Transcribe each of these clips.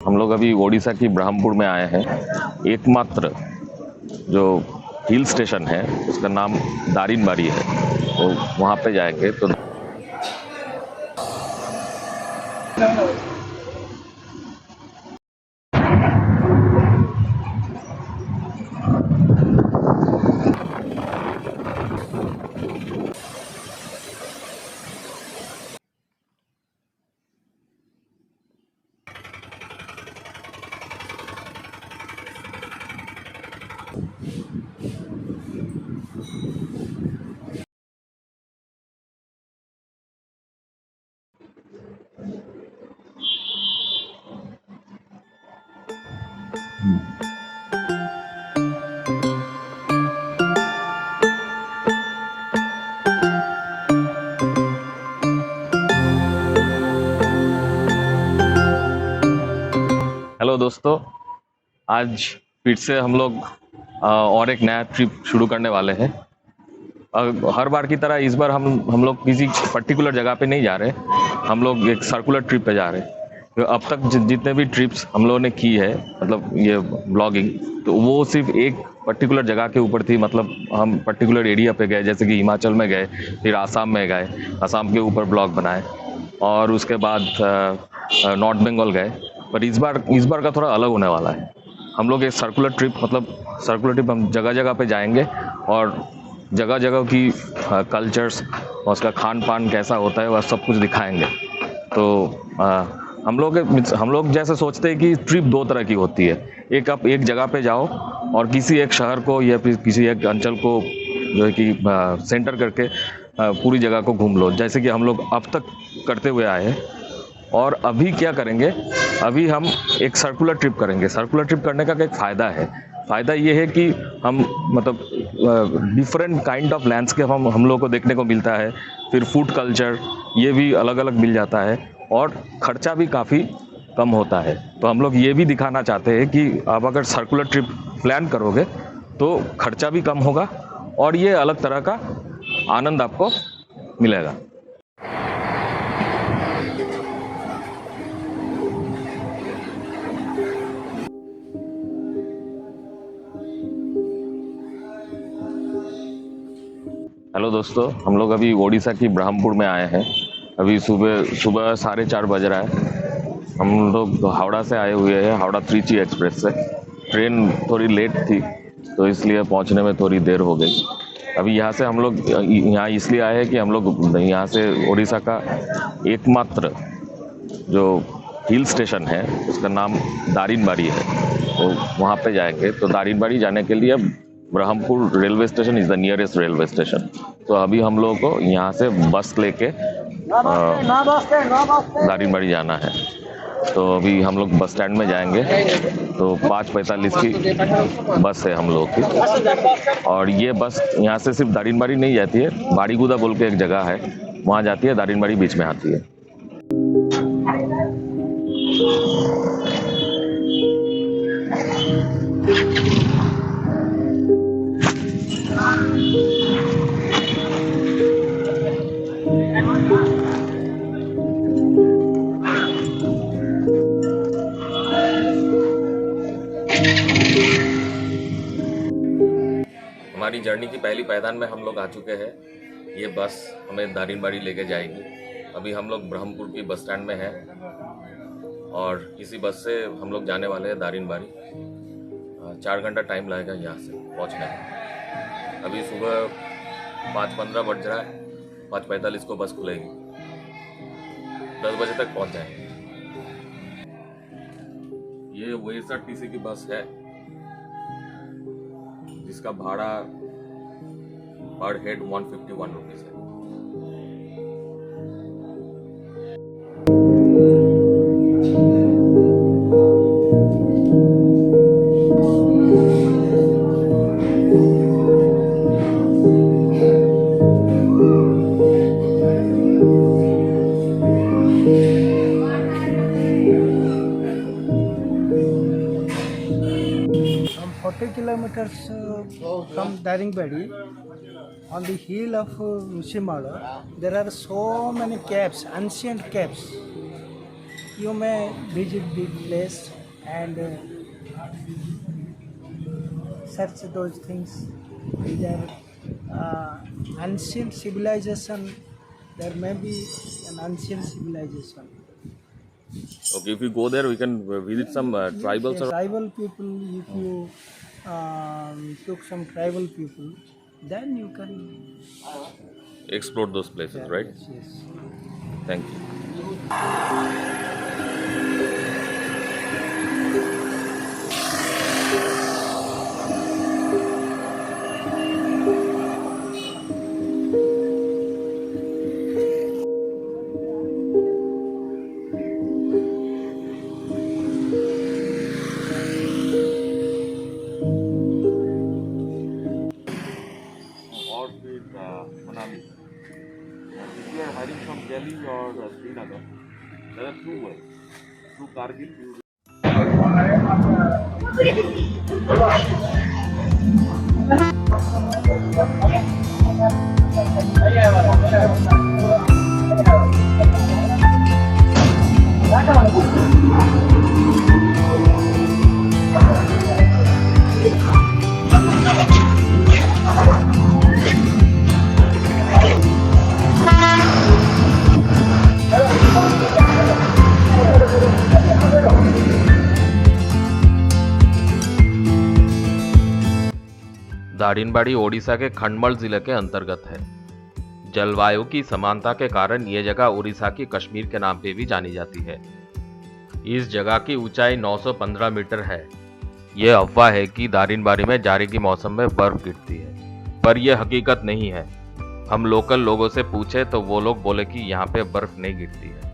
हम लोग अभी ओडिशा की ब्रह्मपुर में आए हैं। एकमात्र जो हिल स्टेशन है उसका नाम दारिंगबाड़ी है, तो वहाँ पे जाएंगे। तो हेलो दोस्तों, आज फिर से हम लोग और एक नया ट्रिप शुरू करने वाले हैं। हर बार की तरह इस बार हम लोग किसी पर्टिकुलर जगह पे नहीं जा रहे। हम लोग एक सर्कुलर ट्रिप पे जा रहे हैं। तो अब तक जितने भी ट्रिप्स हम लोगों ने की है, मतलब ये ब्लॉगिंग, तो वो सिर्फ एक पर्टिकुलर जगह के ऊपर थी। मतलब हम पर्टिकुलर एरिया पे गए, जैसे कि हिमाचल में गए, फिर आसाम में गए, आसाम के ऊपर ब्लॉग बनाए, और उसके बाद नॉर्थ बंगाल गए। पर इस बार का थोड़ा अलग होने वाला है। हम लोग एक सर्कुलर ट्रिप, मतलब सर्कुलर ट्रिप, हम जगह जगह पे जाएंगे और जगह जगह की कल्चर्स और उसका खान पान कैसा होता है वह सब कुछ दिखाएंगे। तो हम लोग जैसे सोचते हैं कि ट्रिप दो तरह की होती है। एक, आप एक जगह पे जाओ और किसी एक शहर को या फिर किसी एक अंचल को जो है कि सेंटर करके पूरी जगह को घूम लो, जैसे कि हम लोग अब तक करते हुए आए हैं। और अभी क्या करेंगे, अभी हम एक सर्कुलर ट्रिप करेंगे। सर्कुलर ट्रिप करने का एक फ़ायदा है। फ़ायदा ये है कि हम, मतलब डिफरेंट काइंड ऑफ लैंडस्केप हम लोग को देखने को मिलता है। फिर फूड कल्चर ये भी अलग अलग मिल जाता है, और ख़र्चा भी काफ़ी कम होता है। तो हम लोग ये भी दिखाना चाहते हैं कि आप अगर सर्कुलर ट्रिप प्लान करोगे तो खर्चा भी कम होगा और ये अलग तरह का आनंद आपको मिलेगा। हेलो दोस्तों, हम लोग अभी ओडिशा की ब्रह्मपुर में आए हैं। अभी सुबह सुबह 4:30 बज रहा है। हम लोग हावड़ा से आए हुए हैं, हावड़ा त्रिची एक्सप्रेस से। ट्रेन थोड़ी लेट थी, तो इसलिए पहुंचने में थोड़ी देर हो गई। अभी यहाँ से हम लोग यहाँ इसलिए आए हैं कि हम लोग यहाँ से उड़ीसा का एकमात्र जो हिल स्टेशन है उसका नाम दारिंगबाड़ी है, तो वहाँ पे जाएंगे। तो दारिंगबाड़ी जाने के लिए Brahmapur railway station is the nearest railway station. तो अभी हम लोगों को यहाँ से बस लेके दारिंगबाड़ी जाना है। तो अभी हम लोग बस स्टैंड में जाएंगे। तो 5:45 की बस है हम लोग की, और ये बस यहाँ से सिर्फ दारिंगबाड़ी नहीं जाती है, बाड़ीगुदा बोल के एक जगह है, वहाँ जाती है। दारिंगबाड़ी बीच में आती है। हमारी जर्नी की पहली पायदान में हम लोग आ चुके हैं। ये बस हमें दारिंगबाड़ी लेके जाएगी। अभी हम लोग ब्रह्मपुर की बस स्टैंड में हैं, और इसी बस से हम लोग जाने वाले हैं दारिंगबाड़ी। 4 घंटा टाइम लगेगा यहाँ से पहुँचने में। अभी सुबह 5:15 बज रहा है, 5:45 को बस खुलेगी। 10 बजे तक पहुँच जाएंगे। ये OSRTC की बस है, जिसका भाड़ा पर हेड 151 रुपीज़ है। From 40 kilometers from Daringbadi, on the hill of Musimala, there are so many caves, ancient caves. you may visit the place and search those things. These are ancient civilization. There may be an ancient civilization. Okay, if we go there, we can visit some tribals or. Tribal people, if you took some tribal people, then you can. Explore those places, right? Yes, yes. Thank you. Or with Manali. If you are hiring from Delhi or Srinagar, there are two ways. Through Kargil, you Daringbadi Odisha के खंडमल जिले के अंतर्गत है। जलवायु की समानता के कारण यह जगह उड़ीसा की कश्मीर के नाम पे भी जानी जाती है। इस जगह की ऊंचाई 915 मीटर है। यह अफवाह है कि दारिनबाड़ी में जाड़ी के मौसम में बर्फ गिरती है, पर यह हकीकत नहीं है। हम लोकल लोगों से पूछे तो वो लोग बोले कि यहाँ पे बर्फ नहीं गिरती है।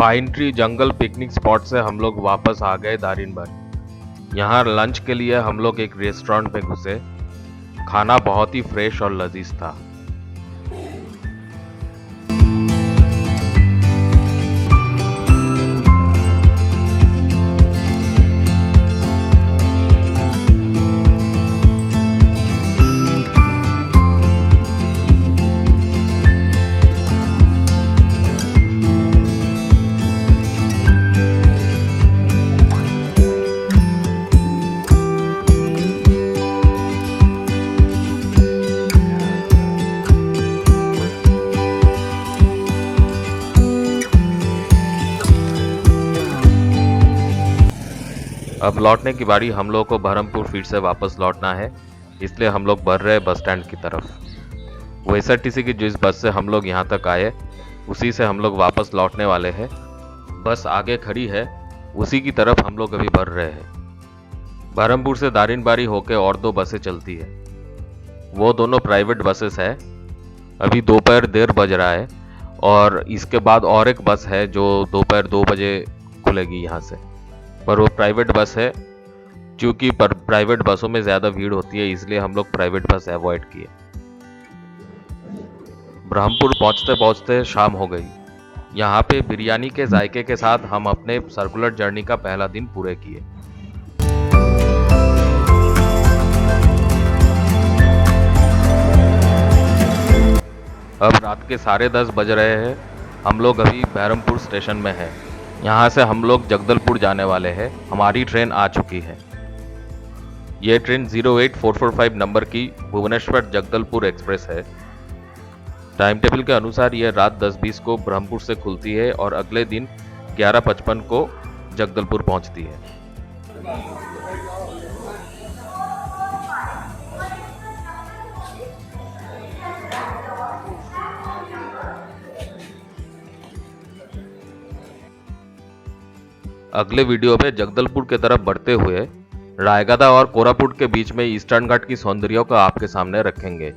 पाइन ट्री जंगल पिकनिक स्पॉट से हम लोग वापस आ गए दारिनबारी। यहाँ लंच के लिए हम लोग एक रेस्टोरेंट में घुसे। खाना बहुत ही फ्रेश और लजीज था। अब लौटने की बारी हम लोग को बरहमपुर फिर से वापस लौटना है, इसलिए हम लोग बढ़ रहे बस स्टैंड की तरफ। वो एसआरटीसी की जिस बस से हम लोग यहाँ तक आए उसी से हम लोग वापस लौटने वाले हैं। बस आगे खड़ी है, उसी की तरफ हम लोग अभी बढ़ रहे हैं। बरहमपुर से दारिनबारी होके और 2 बसें चलती है, वो दोनों प्राइवेट बसेस है। अभी दोपहर 1:30 बज रहा है और इसके बाद और एक बस है जो दोपहर 2 बजे खुलेगी यहाँ से, पर वो प्राइवेट बस है। क्योंकि पर प्राइवेट बसों में ज़्यादा भीड़ होती है, इसलिए हम लोग प्राइवेट बस अवॉइड किए। ब्रह्मपुर पहुँचते पहुँचते शाम हो गई। यहाँ पे बिरयानी के जायके के साथ हम अपने सर्कुलर जर्नी का पहला दिन पूरे किए। अब रात के 10:30 बज रहे हैं। हम लोग अभी बहरमपुर स्टेशन में हैं। यहाँ से हम लोग जगदलपुर जाने वाले हैं। हमारी ट्रेन आ चुकी है। ये ट्रेन 08445 नंबर की भुवनेश्वर जगदलपुर एक्सप्रेस है। टाइम टेबल के अनुसार यह रात 10:20 को ब्रह्मपुर से खुलती है और अगले दिन 11:55 को जगदलपुर पहुंचती है। अगले वीडियो में जगदलपुर के तरफ बढ़ते हुए रायगदा और कोरापुट के बीच में ईस्टर्न घाट की सौंदर्यों को आपके सामने रखेंगे।